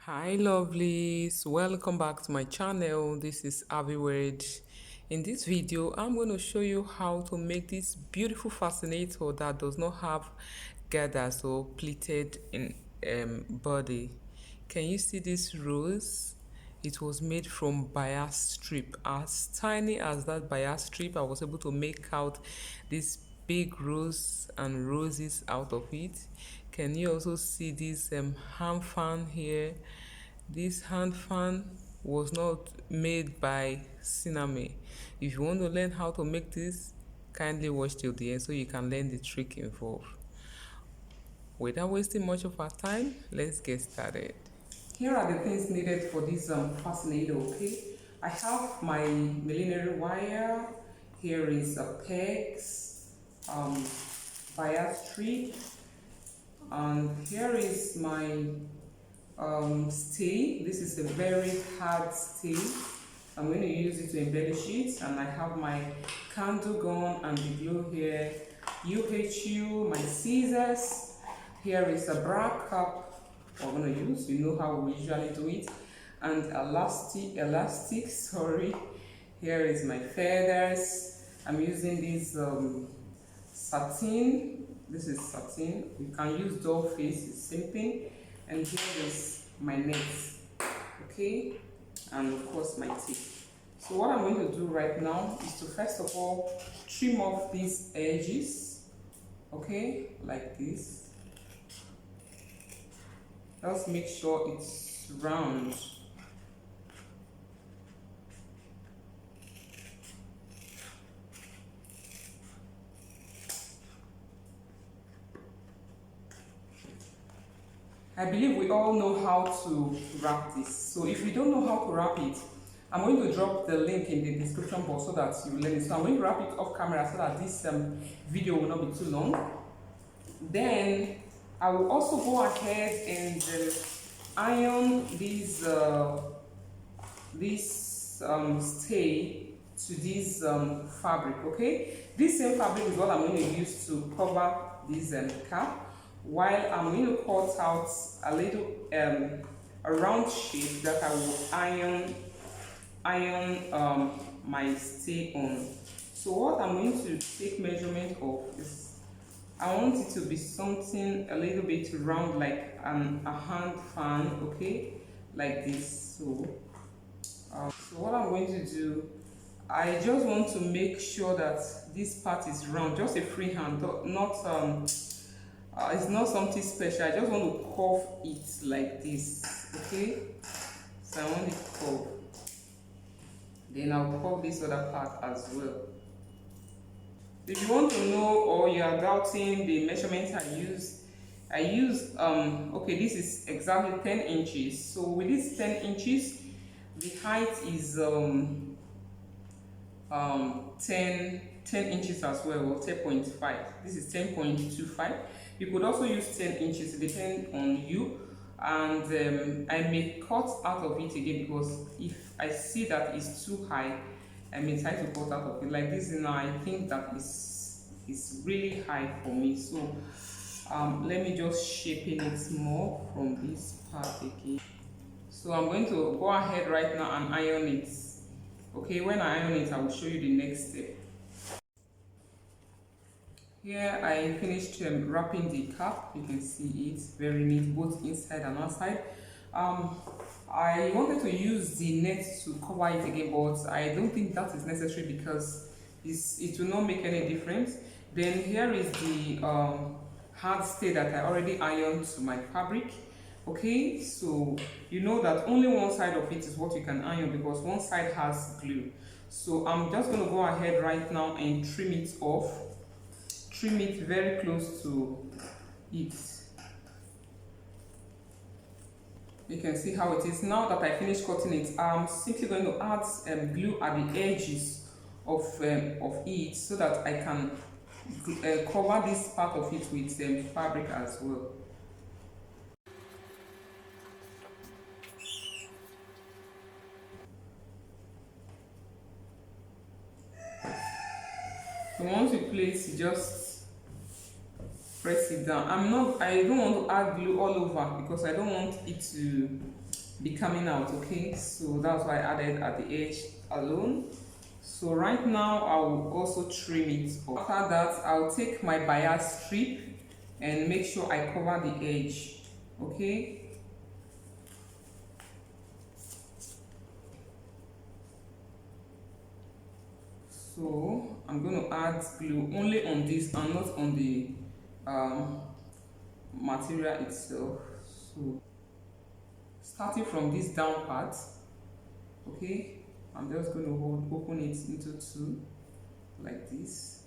Hi lovelies, welcome back to my channel. This is Ahviworld. In this video I'm going to show you how to make this beautiful fascinator that does not have gathers or pleated in body. Can you see this rose? It was made from bias strip. As tiny as that bias strip, I was able to make out this big rose and roses out of it. Can you also see this hand fan here? This hand fan was not made by Siname. If you want to learn how to make this, kindly watch till the end so you can learn the trick involved. Without wasting much of our time, let's get started. Here are the things needed for this fascinator, okay? I have my millinery wire. Here is a pegs, bias strip, and here is my stay. This is a very hard stay. I'm going to use it to embellish it, and I have my candle gun and the glue here, UHU, my scissors. Here is a bra cup we're going to use. You know how we usually do it, and elastic. Sorry. Here is my feathers. I'm using this satin. This is satin. You can use doll face. It's same thing. And here is my net, okay, and of course my teeth. So what I'm going to do right now is to first of all trim off these edges, okay, like this. Just make sure it's round. I believe we all know how to wrap this. So if you don't know how to wrap it, I'm going to drop the link in the description box so that you learn it. So I'm going to wrap it off camera so that this video will not be too long. Then I will also go ahead and iron this stay to this fabric, okay? This same fabric is what I'm going to use to cover this cap, while I'm going to cut out a little a round shape that I will iron my stay on. So what I'm going to take measurement of is, I want it to be something a little bit round, like a hand fan, okay, like this. So what I'm going to do, I just want to make sure that this part is round, just a free hand, not it's not something special. I just want to curve it like this, okay? So I want it curved. Then I'll curve this other part as well. If you want to know or you are doubting the measurements I use okay, this is exactly 10 inches. So with this 10 inches, the height is 10 inches as well, or 10.5. This is 10.25. You could also use 10 inches, depending on you. And I may cut out of it again, because if I see that it's too high, I may try to cut out of it. Like this now, I think that is really high for me. So let me just shape it more from this part again. So I'm going to go ahead right now and iron it. Okay, when I iron it, I will show you the next step. Here I finished wrapping the cap. You can see it very neat, both inside and outside. I wanted to use the net to cover it again, but I don't think that is necessary because it will not make any difference. Then here is the hard stay that I already ironed to my fabric. Okay, so you know that only one side of it is what you can iron, because one side has glue. So I'm just going to go ahead right now and trim it off. Trim it very close to it. You can see how it is. Now that I finished cutting it, I'm simply going to add glue at the edges of it, so that I can cover this part of it with fabric as well. So once you place, you just press it down. I don't want to add glue all over because I don't want it to be coming out, okay? So that's why I added at the edge alone. So right now I will also trim it off. After that, I'll take my bias strip and make sure I cover the edge, okay? So I'm going to add glue only on this and not on the material itself. So starting from this down part, okay, I'm just going to open it into two like this.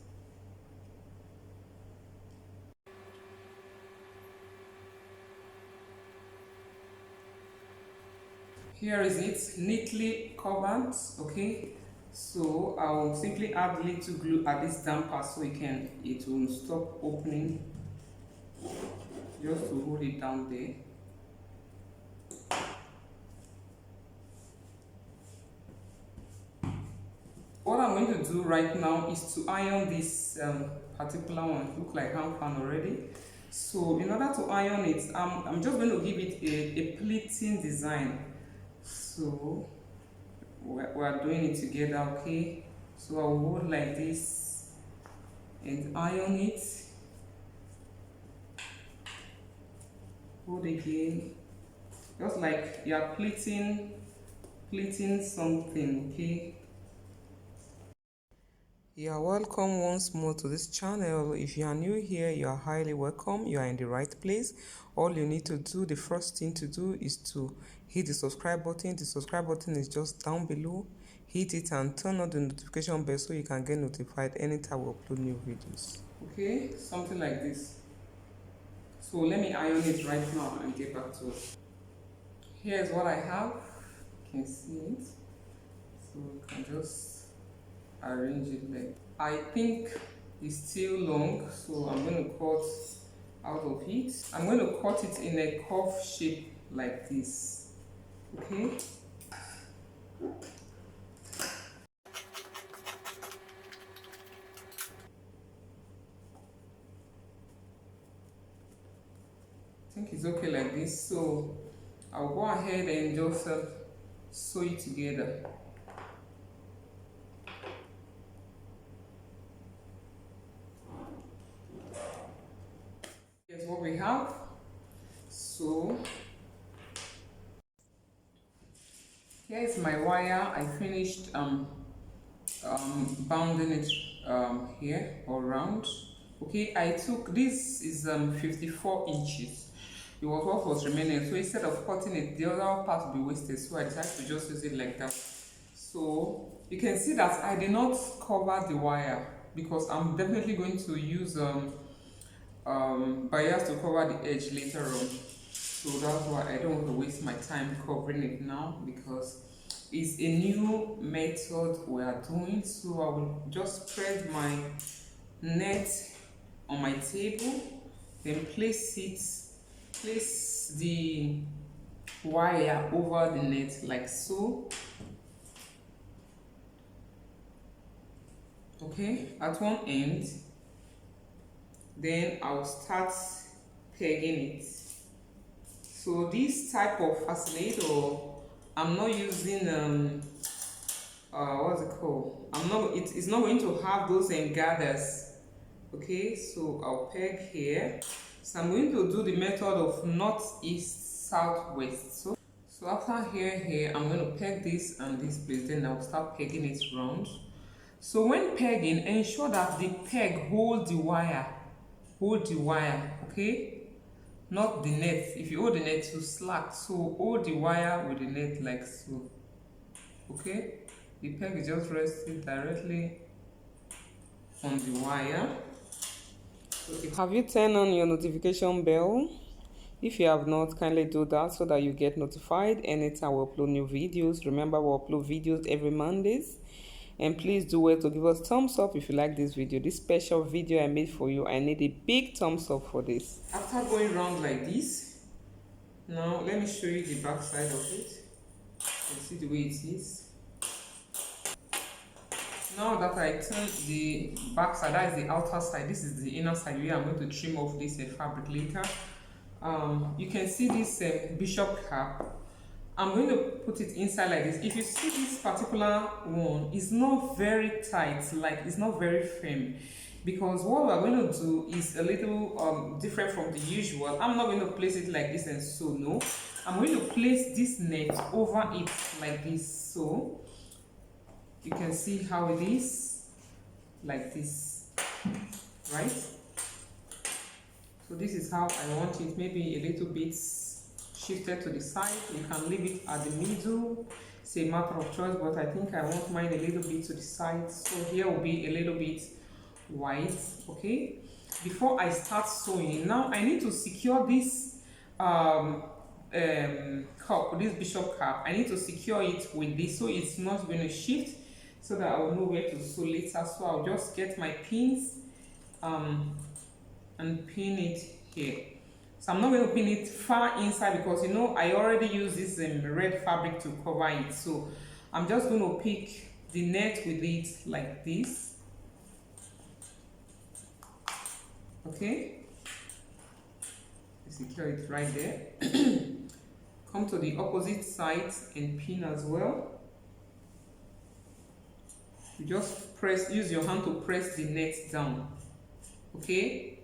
Here is it, neatly covered, okay? So I'll simply add little glue at this down part so it will stop opening, just to hold it down there. What I'm going to do right now is to iron this particular one. Look like hand fan already. So in order to iron it, I'm just going to give it a pleating design. So we're doing it together, okay? So I'll hold like this and iron it. Hold again, just like you're pleating something, okay? You are welcome once more to this channel. If you are new here, you are highly welcome. You are in the right place. All you need to do, the first thing to do is to hit the subscribe button. The subscribe button is just down below. Hit it and turn on the notification bell so you can get notified anytime we upload new videos. Okay, something like this. So let me iron it right now and get back to it. Here's what I have. You can see it. So you can just arrange it like I think it's still long, so I'm going to cut out of it. I'm going to cut it in a curve shape like this, okay? I think it's okay like this, so I'll go ahead and just sew it together. Here's what we have. So here's my wire. I finished bounding it here all around. Okay, I took this is 54 inches. It was what was remaining, so instead of cutting it, the other part will be wasted, so I decided to just use it like that. So you can see that I did not cover the wire because I'm definitely going to use bias to cover the edge later on. So that's why I don't want to waste my time covering it now, because it's a new method we are doing. So I will just spread my net on my table, then place the wire over the net like so. Okay, at one end, then I'll start pegging it. So this type of fascinator, I'm not using what's it called? It's not going to have those gathers. Okay, so I'll peg here. So I'm going to do the method of northeast, southwest. So after here, I'm going to peg this and this place. Then I'll start pegging it round. So when pegging, ensure that the peg hold the wire. Hold the wire, okay? Not the net. If you hold the net, you slack. So hold the wire with the net like so. Okay? The peg is just resting directly on the wire. Okay. Have you turned on your notification bell? If you have not, kindly do that so that you get notified anytime we upload new videos. Remember, we upload videos every Mondays. And please do well to give us thumbs up if you like this video. This special video I made for you, I need a big thumbs up for this. After going round like this, now let me show you the back side of it. You see the way it is. Now that I turned the back side, that is the outer side, this is the inner side where I'm going to trim off this fabric later. You can see this bishop cap. I'm going to put it inside like this. If you see this particular one, it's not very tight, like it's not very firm, because what we're going to do is a little different from the usual. I'm not going to place it like this and so, no. I'm going to place this net over it like this, so you can see how it is, like this, right? So this is how I want it, maybe a little bit shifted to the side. You can leave it at the middle, it's a matter of choice, but I think I want mine a little bit to the side. So here will be a little bit white, okay? Before I start sewing, now I need to secure this cup, this bishop cap. I need to secure it with this so it's not going to shift, so that I will know where to sew later. So I'll just get my pins and pin it here. So I'm not going to pin it far inside because you know I already used this red fabric to cover it. So I'm just going to pick the net with it like this. Okay, secure it right there. Come to the opposite side and pin as well. You just press, use your hand to press the net down, okay?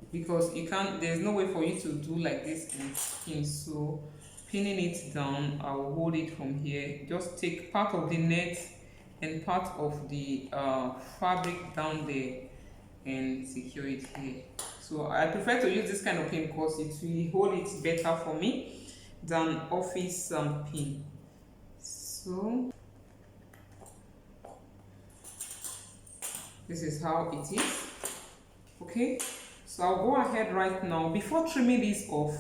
Because you can't, there's no way for you to do like this and pin. So pinning it down, I will hold it from here. Just take part of the net and part of the fabric down there and secure it here. So I prefer to use this kind of pin because it will hold it better for me than office pin. So this is how it is, okay? So I'll go ahead right now. Before trimming this off,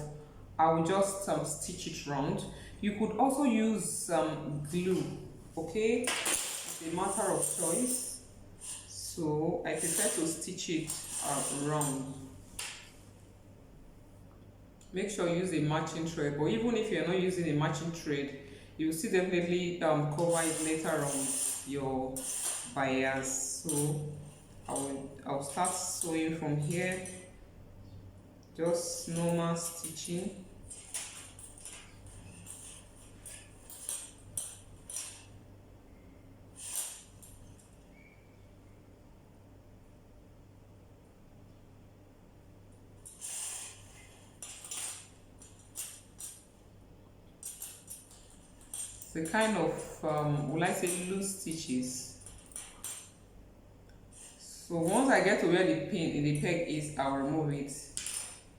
I will just stitch it round. You could also use glue, okay? It's a matter of choice. So I prefer to stitch it round. Make sure you use a matching thread, but even if you're not using a matching thread, you'll still definitely cover it later on your bias. So I'll start sewing from here, just normal stitching. The kind of will I say loose stitches. So once I get to where the pin, the peg is, I'll remove it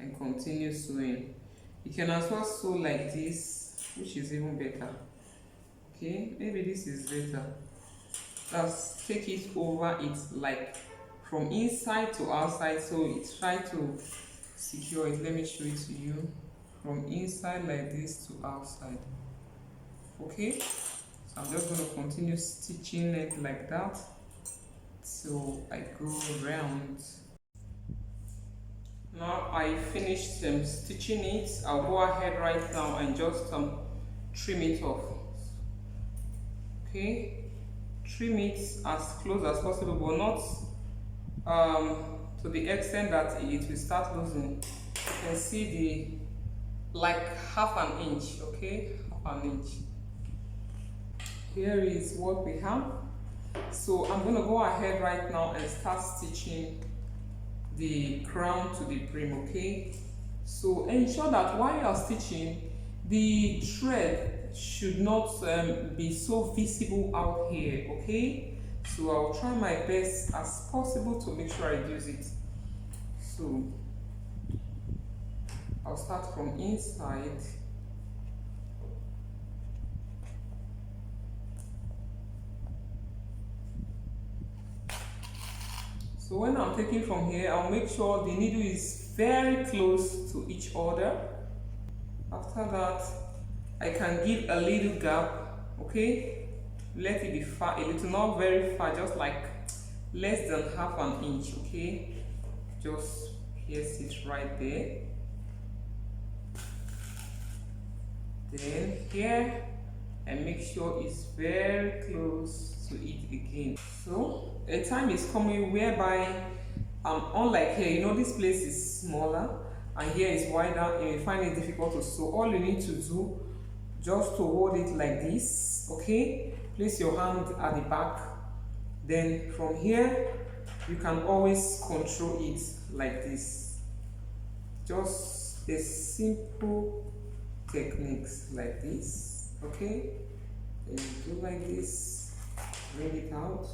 and continue sewing. You can as well sew like this, which is even better. Okay, maybe this is better. Just take it over it like from inside to outside, so it's try to secure it. Let me show it to you. From inside like this to outside. Okay, so I'm just going to continue stitching it like that till I go around. Now I finished stitching it. I'll go ahead right now and just trim it off. Okay, trim it as close as possible, but not to the extent that it will start losing. You can see the like half an inch. Okay, half an inch. Here is what we have. So I'm going to go ahead right now and start stitching the crown to the brim, okay? So ensure that while you are stitching, the thread should not be so visible out here, okay? So I'll try my best as possible to make sure I use it. So I'll start from inside. So when I'm taking from here, I'll make sure the needle is very close to each other. After that, I can give a little gap, okay? Let it be far, a little, not very far, just like less than half an inch, okay? Just pierce it right there. Then here, and make sure it's very close to it again. So a time is coming whereby unlike here, you know, this place is smaller and here is wider and you find it difficult to sew. All you need to do, just to hold it like this, okay? Place your hand at the back, then from here you can always control it like this. Just a simple techniques like this, okay? Then you do like this, bring it out.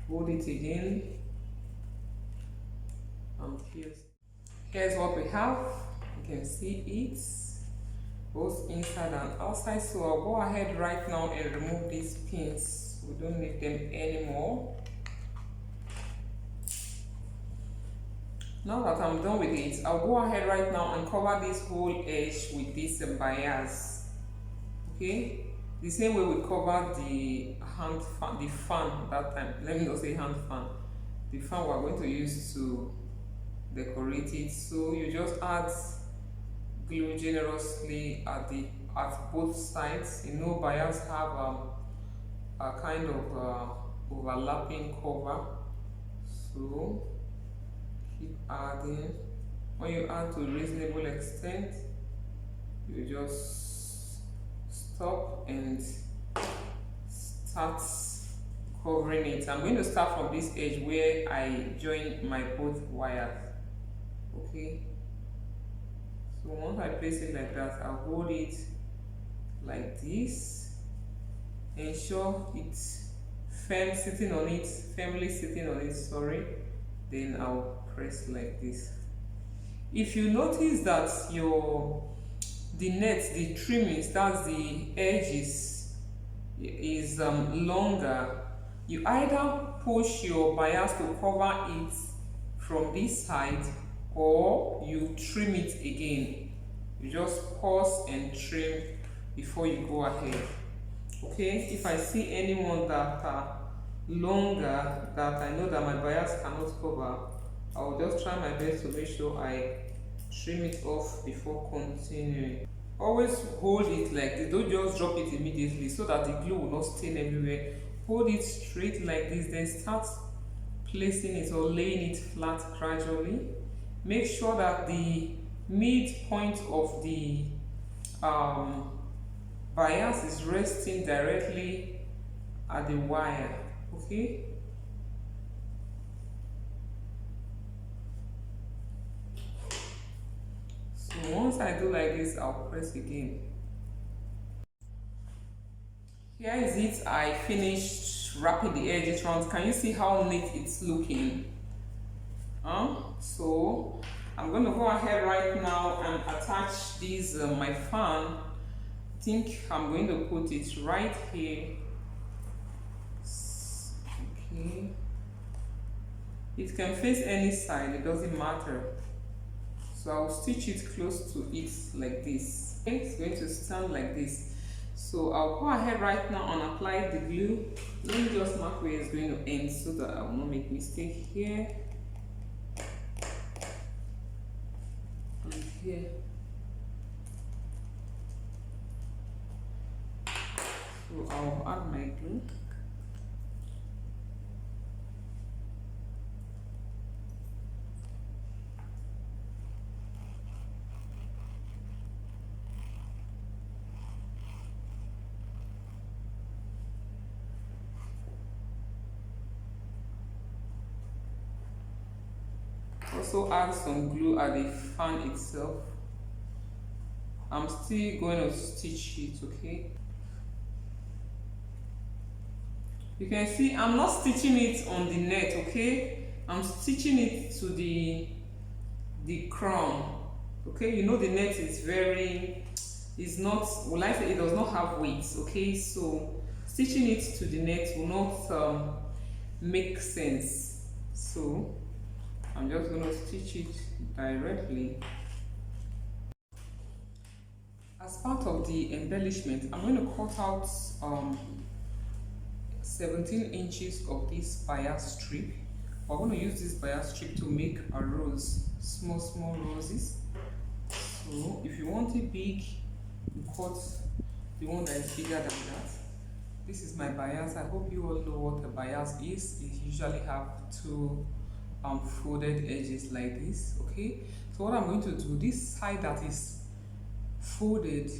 Hold it again, and here's what we have. You can see it both inside and outside. So I'll go ahead right now and remove these pins. We don't need them anymore. Now that I'm done with it, I'll go ahead right now and cover this whole edge with this bias. Okay, the same way we covered the hand fan, the fan that time. Let me not say hand fan. The fan we're going to use to decorate it. So you just add glue generously at both sides. You know, bias have a kind of overlapping cover. So keep adding. When you add to a reasonable extent, you just stop and start covering it. I'm going to start from this edge where I join my both wires. Okay, so once I place it like that, I'll hold it like this, ensure it's firmly sitting on it, sorry, then I'll press like this. If you notice that the net, the trimmings, that's the edges, is longer, you either push your bias to cover it from this side, or you trim it again. You just pause and trim before you go ahead. Okay, if I see anyone that are longer that I know that my bias cannot cover, I'll just try my best to make sure I trim it off before continuing. Always hold it like this, don't just drop it immediately so that the glue will not stain everywhere. Hold it straight like this, then start placing it or laying it flat gradually. Make sure that the midpoint of the bias is resting directly at the wire, okay? So once I do like this, I'll press again. Here is it. I finished wrapping the edges around. Can you see how neat it's looking? So I'm going to go ahead right now and attach this my fan. I think I'm going to put it right here. Okay, it can face any side, it doesn't matter. So I'll stitch it close to it like this. Okay, it's going to stand like this. So I'll go ahead right now and apply the glue. Let me just mark where it's going to end so that I will not make mistake here and here. So I'll add my glue. Also add some glue at the fan itself. I'm still going to stitch it, okay? You can see I'm not stitching it on the net, okay? I'm stitching it to the crown, okay? You know the net is very, it's not, will I say it does not have weight, okay? So stitching it to the net will not make sense. So I'm just going to stitch it directly. As part of the embellishment, I'm going to cut out 17 inches of this bias strip. We're going to use this bias strip to make a rose, small roses. So if you want it big, you cut the one that is bigger than that. This is my bias. I hope you all know what a bias is. It usually have two folded edges like this. Okay, so what I'm going to do, this side that is folded,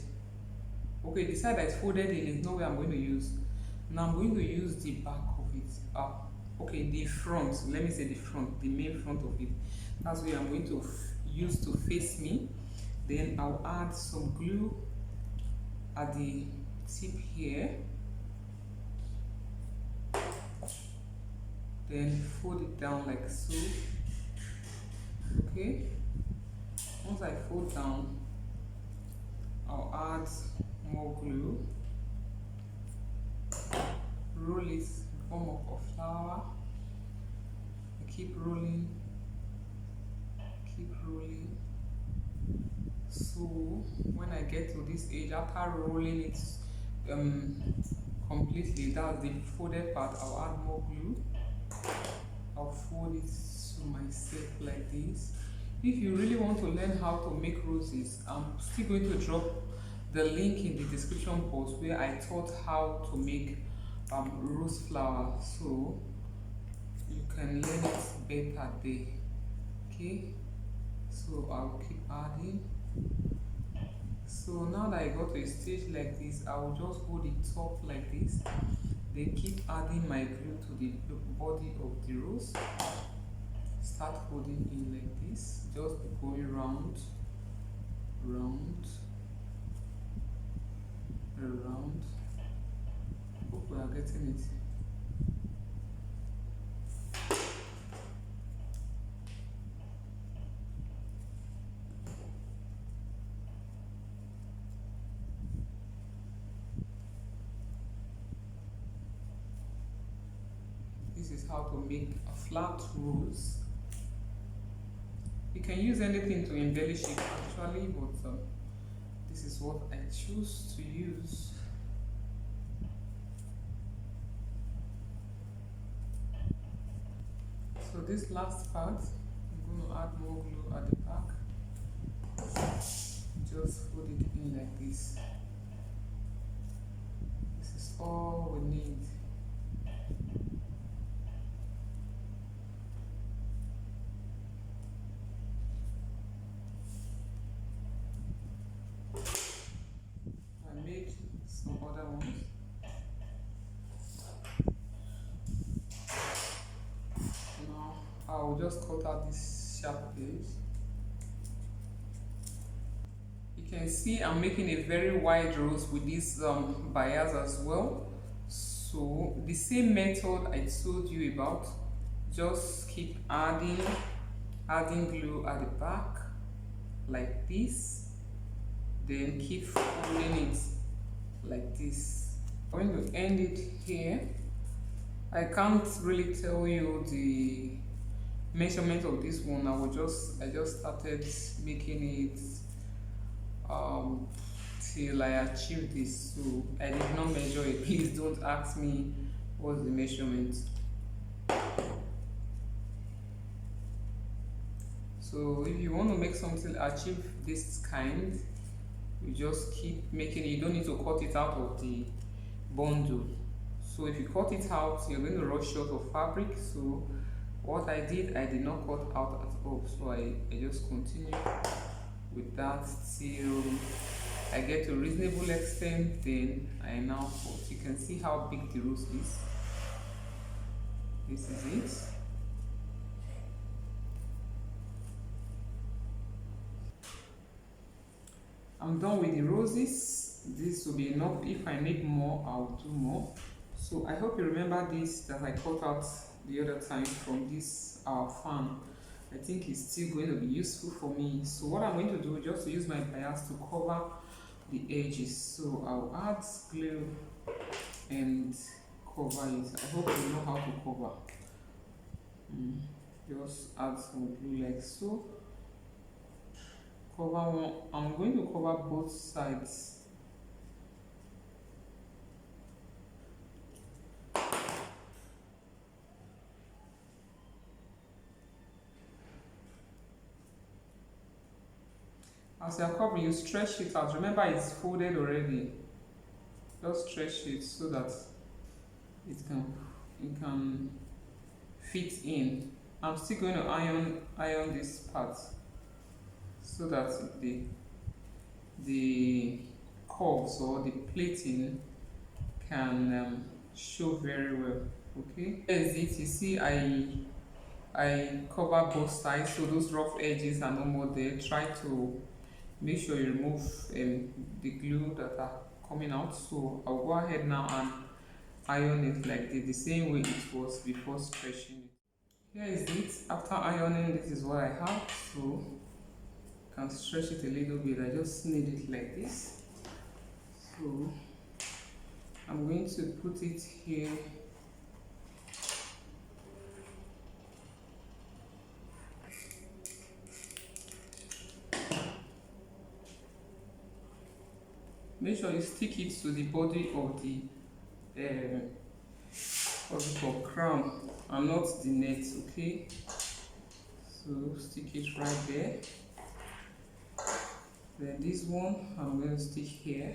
okay, the side that is folded in is not where I'm going to use. Now I'm going to use the back of it. Okay, the front, let me say the front, the main front of it. That's where I'm going to use to face me. Then I'll add some glue at the tip here. Then fold it down like so. Okay, once I fold down, I'll add more glue, roll it in form of a flower. I keep rolling, so when I get to this age, after rolling it completely, that's the folded part, I'll add more glue. I'll fold it to myself like this. If you really want to learn how to make roses, I'm still going to drop the link in the description box where I taught how to make rose flower, so you can learn it better there. Okay, so I'll keep adding. So now that I got to a stage like this, I will just hold it top like this, then keep adding my glue to the body of the rose. Start holding in like this, just going round, around. Hope we are getting it. This is how to make a flat rose. You can use anything to embellish it actually, but this is what I choose to use. So this last part, I'm going to add more glue at the back. Just hold it in like this. This is all we need. I made some other ones. Now I'll just cut out this sharp edge. You can see I'm making a very wide rose with these bias as well. So the same method I told you about, just keep adding glue at the back like this, then keep folding it like this. I'm going to end it here. I can't really tell you the measurement of this one. I just started making it till I achieved this, so I did not measure it. Please don't ask me what's the measurement. So if you want to make something achieve this kind, you just keep making it. You don't need to cut it out of the bundle. So if you cut it out, you're going to run short of fabric. So what I did not cut out at all. So I just continue with that till I get to a reasonable extent. Then I now cut. You can see how big the rose is. This is it. I'm done with the roses. This will be enough. If I need more, I'll do more. So I hope you remember this that I cut out the other time from this fan. I think it's still going to be useful for me. So what I'm going to do is just to use my bias to cover the edges. So I'll add glue and cover it. I hope you know how to cover. Just add some glue like so. Cover one. I'm going to cover both sides. As you are covering, you stretch it out. Remember, it's folded already. Just stretch it so that it can fit in. I'm still going to iron this part so that the curves or the plating can show very well. Okay, here's it. You see, I cover both sides, so those rough edges are no more there. Try to make sure you remove the glue that are coming out. So I'll go ahead now and iron it like the same way it was before stretching it. Here is it. After ironing, this is what I have. So I can stretch it a little bit. I just need it like this. So I'm going to put it here. Make sure you stick it to the body of the what's it called, crown, and not the net. Okay, so stick it right there. Then this one I'm going to stick here.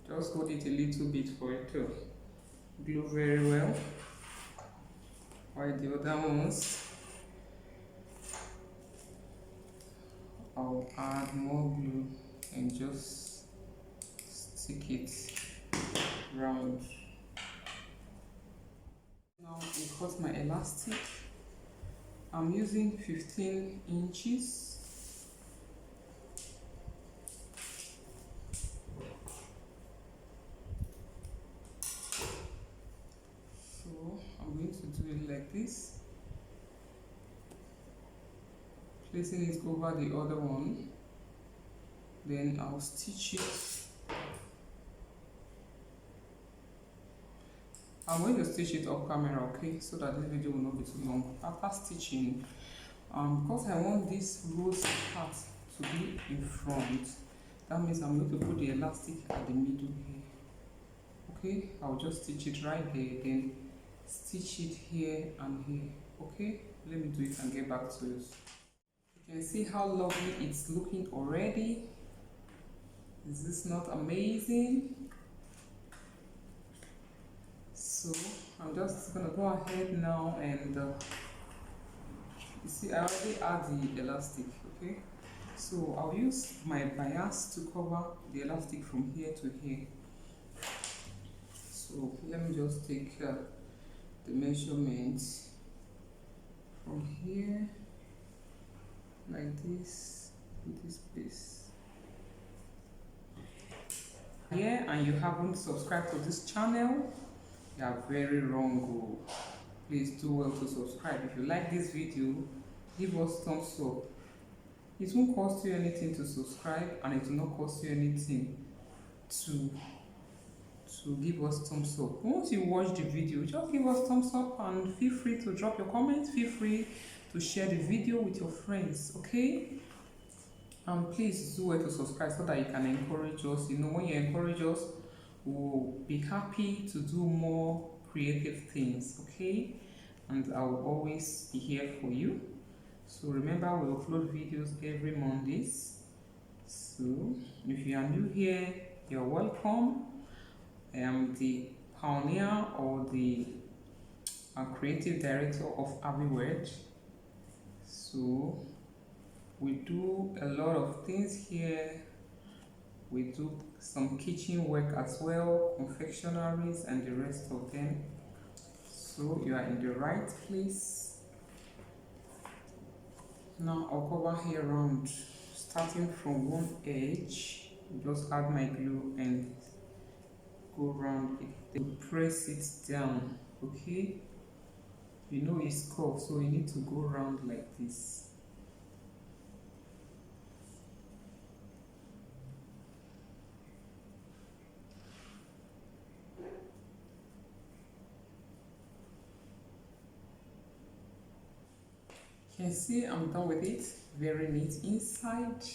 Just hold it a little bit for it to glue very well. While the other ones, I'll add more glue and just stick it round. Now I cut my elastic. I'm using 15 inches. I'm going to do it like this, placing it over the other one, then I'll stitch it. I'm going to stitch it off camera, okay, so that this video will not be too long. After stitching, because I want this rose part to be in front, that means I'm going to put the elastic at the middle here. Okay, I'll just stitch it right there, then stitch it here and here. Okay, let me do it and get back to it. You can see how lovely it's looking already. Is this not amazing? So I'm just gonna go ahead now and you see, I already add the elastic. Okay, so I'll use my bias to cover the elastic from here to here. So let me just take the measurements from here like this to this place. Yeah, and you haven't subscribed to this channel, you are very wrong. Please do well to subscribe. If you like this video, give us thumbs up. It won't cost you anything to subscribe, and it will not cost you anything to give us thumbs up. Once you watch the video, just give us thumbs up and feel free to drop your comments. Feel free to share the video with your friends, okay? And please do well to subscribe so that you can encourage us. You know, when you encourage us, we'll be happy to do more creative things, okay? And I will always be here for you. So remember, we upload videos every Mondays. So if you are new here, you're welcome. I am the pioneer or the creative director of Ahviworld. So we do a lot of things here. We do some kitchen work as well, confectionaries and the rest of them. So you are in the right place. Now I'll cover here around, starting from one edge. Just add my glue and go around it, then press it down. Okay, you know it's curved, so you need to go around like this. You can see I'm done with it. Very neat inside.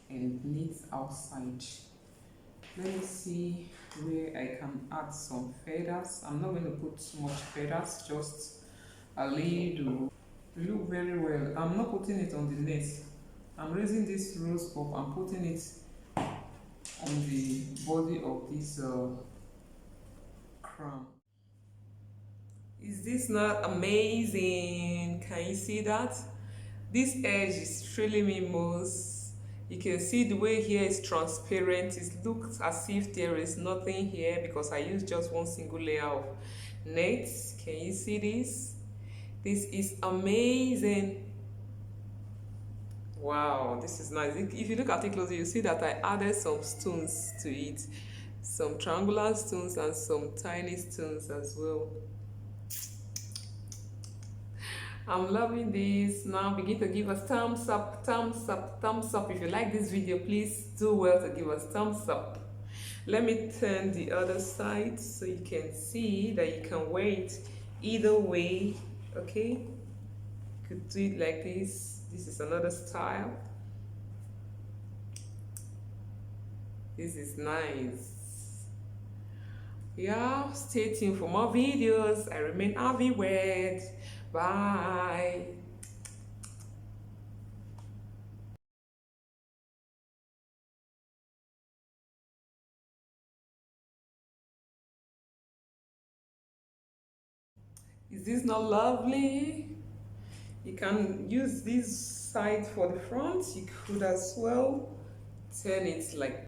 and knit outside. Let me see where I can add some feathers. I'm not going to put too much feathers, just a little. They look very well. I'm not putting it on the net. I'm raising this rose up and putting it on the body of this crown. Is this not amazing? Can you see that? This edge is thrilling me most. You can see the way here is transparent. It looks as if there is nothing here because I used just one single layer of net. Can you see this? This is amazing. Wow, this is nice. If you look at it closely, you see that I added some stones to it. Some triangular stones and some tiny stones as well. I'm loving this. Now begin to give us thumbs up, thumbs up, thumbs up. If you like this video, please do well to give us thumbs up. Let me turn the other side so you can see that you can wear it either way. Okay, you could do it like this. This is another style. This is nice. Yeah, stay tuned for more videos. I remain Ahviworld. Bye. Is this not lovely? You can use this side for the front. You could as well turn it like